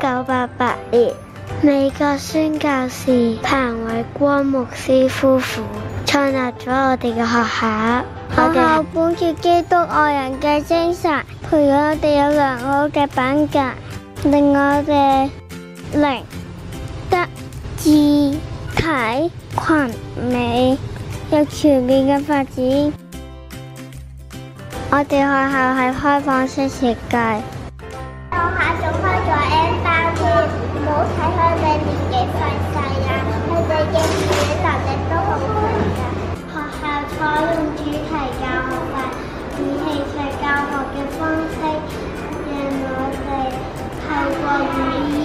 1988年，美國宣教士彭偉光牧師夫婦創立咗我哋嘅學校。學校本住基督愛人嘅精神，培養我哋有良好嘅品格，令我哋靈、德、智、體、群、美有全面嘅發展。我哋學校係開放式設計，學校仲開咗 N 班添，唔好睇佢哋年紀細細啊，佢哋嘅語言能力都好強㗎。學校採用主題教學法，以興趣教學嘅方式，讓我哋透過語言、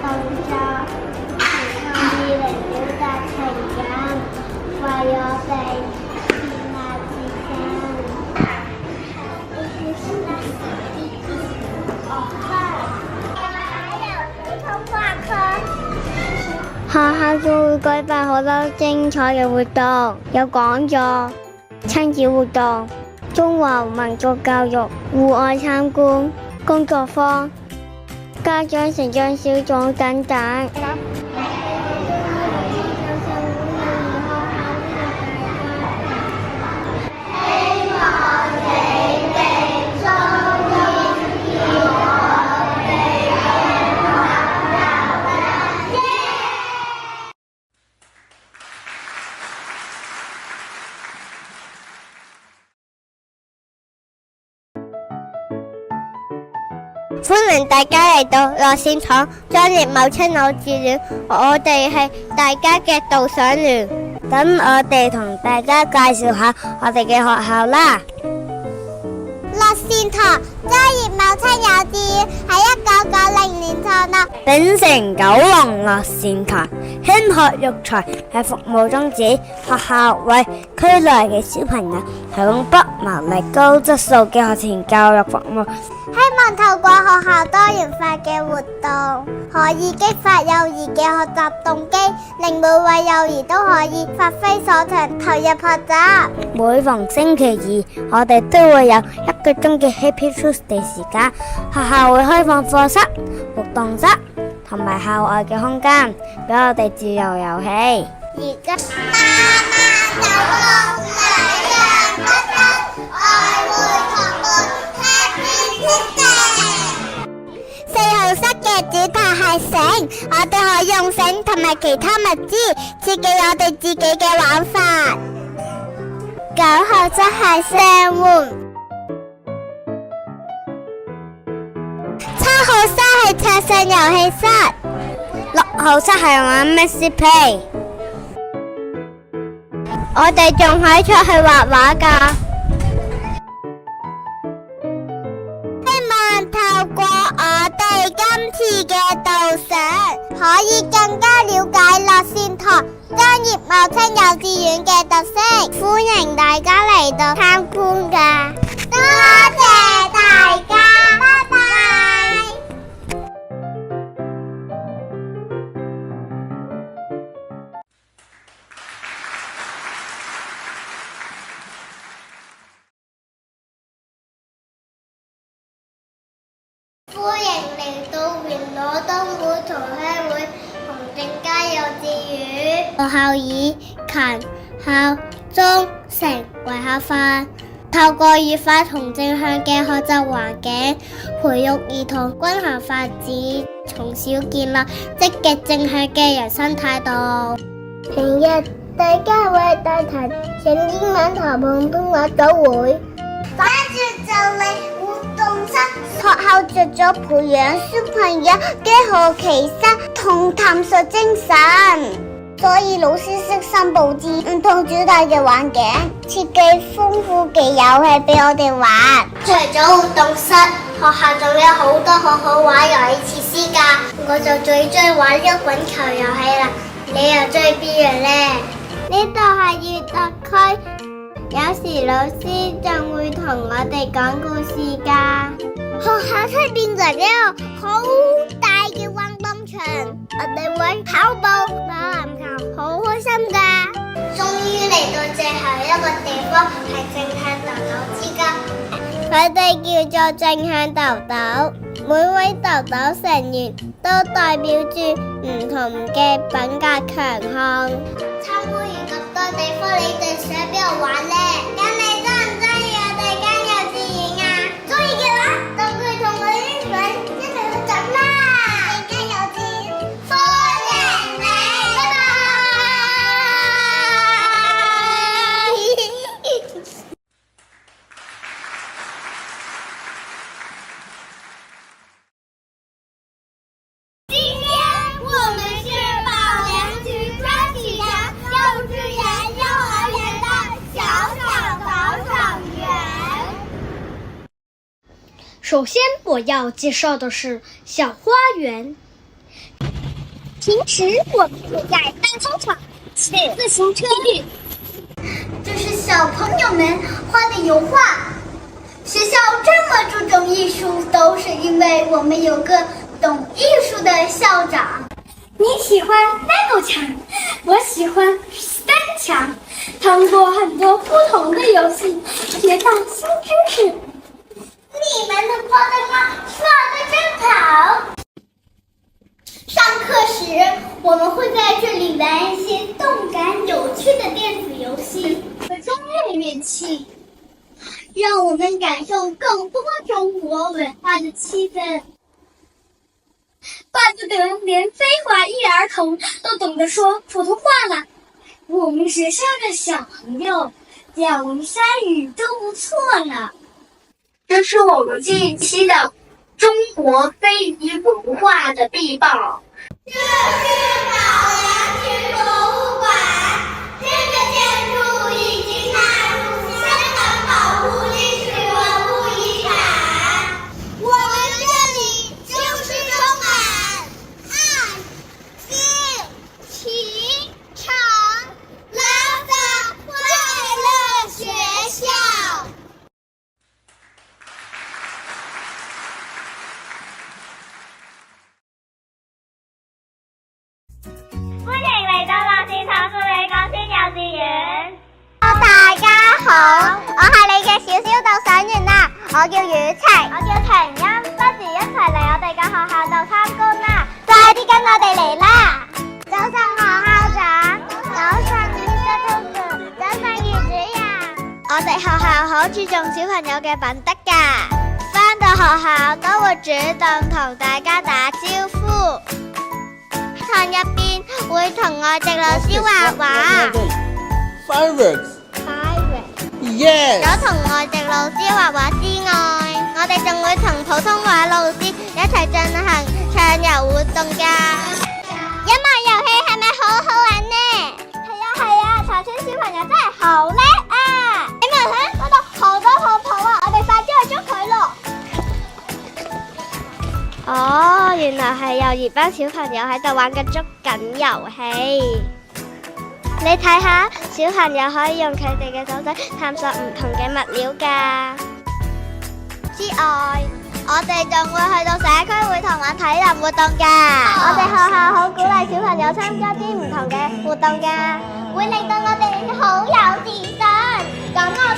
動作同創意嚟表達情感，為我哋學校仲會舉辦好多精彩嘅活動，有講座、親子活動、中華民族教育、戶外參觀、工作坊、家長成長小組等等。歡迎大家嚟到樂善堂專業母親幼稚園，我哋係大家嘅導賞員，等我哋同大家介紹下我哋嘅學校啦。樂善堂專業母親幼稚園喺1990年創立，秉承九龍樂善堂興學育才係服務宗旨，學校為區內嘅小朋友提供不牟利、高質素嘅學前教育服務。希望透過學校多元化嘅活動，可以激發幼兒嘅學習動機，令每位幼兒都可以發揮所長，投入學習。每逢星期二，我哋都會有1個鐘嘅 Happy Tuesday 時間，學校會開放課室、活動室同埋校外嘅空間，俾我哋自由遊戲。而家4號室嘅主題係繩，我哋可以用繩同埋其他物資設計我哋自己嘅玩法。9號室係聲援，7號室係桌上遊戲室，6號室係玩 Mixi Play。我哋仲可以出去畫畫㗎。透過我哋今次嘅導賞，可以更加了解樂善堂專業母親幼稚園嘅特色，歡迎大家嚟到參觀㗎。多謝大家，拜拜。歡迎嚟到元朗東會同鄉會洪正佳幼稚園。學校以勤、孝、忠、誠為校範，透過愉快同正向嘅學習環境，培育兒童均衡發展，從小建立積極正向嘅人生態度。平日大家會帶頭上英文同普通話組會，跟住就嚟活動室。學校着咗培養小朋友嘅好奇心同探索精神，所以老師悉心佈置唔同主題嘅環境，設計豐富嘅遊戲俾我哋玩。除咗活動室，學校仲有好多好玩遊戲設施㗎。我就最中意玩喐滾球遊戲啦，你又中意邊樣呢？呢度係閱讀區，有時老師仲會同我哋講故事㗎。學校出邊就有好大嘅運動場，我哋會跑步、打籃球，好開心噶。終於嚟到最後一個地方，係正向豆豆之家，佢哋叫做正向豆豆。每位豆豆成員都代表住唔同嘅品格強項。參觀完咁多地方，你哋想邊度玩呢？咁你中唔中意我哋間幼稚園啊？中意嘅話，就會同我啲粉一齊去走啦！我哋間幼稚園歡迎你，拜拜！今天我們是寶蓮區專啟堂幼稚園幼兒園的小小導賞員。首先我要介紹的是小花園。平時我們會在大操場騎自行車，這是小朋友們畫的油畫。學校這麼注重藝術，都是因為我們有個懂藝術的校長。你喜歡3堵牆，我喜歡3牆。通過很多不同的遊戲，學到新知識。你們的พ่อ的媽說得真好。上課時，我們會在這裡玩一些動感有趣的電子遊戲和中樂樂器，讓我們感受更多中國文化的氣氛。怪不得連非華裔兒童都懂得說普通話了。我們學校的小朋友講3語都不錯呢。這是我們近期的中國非遺文化的必報。這是寶蓮區博物館，這個建築已經納入香港保護歷史文物遺產。我們這裡就是充滿愛、心、情、長、樂的快樂學校。歡迎嚟到樂善堂數理港先幼稚園。大家好，我係你嘅小小導賞員啦，我叫雨晴，我叫晴欣，不如一齊嚟我哋嘅學校度參觀啦，快啲跟我哋嚟啦！早上何校長，早上 Mr. Tutu，早上余主任。我哋學校好注重小朋友嘅品德㗎，返到學校都會主動同大家打招呼。堂入邊會同外籍老師畫畫。Fireworks。Yes。有同外籍老師畫畫之外，我哋仲會同普通話老師一齊進行暢遊活動㗎。音樂遊戲係咪好好玩呢？係啊，財川小朋友真係好叻啊！你們睇嗰度好多泡泡啊，我哋快啲去捉佢咯！哦，原來係幼兒班小朋友喺度玩緊捉緊遊戲。你睇下，小朋友可以用佢哋嘅手仔探索唔同嘅物料㗎。之外，我哋仲會去到社區會堂玩體能活動㗎。我哋學校好鼓勵小朋友參加啲唔同嘅活動㗎，會令到我哋好有自信。咁我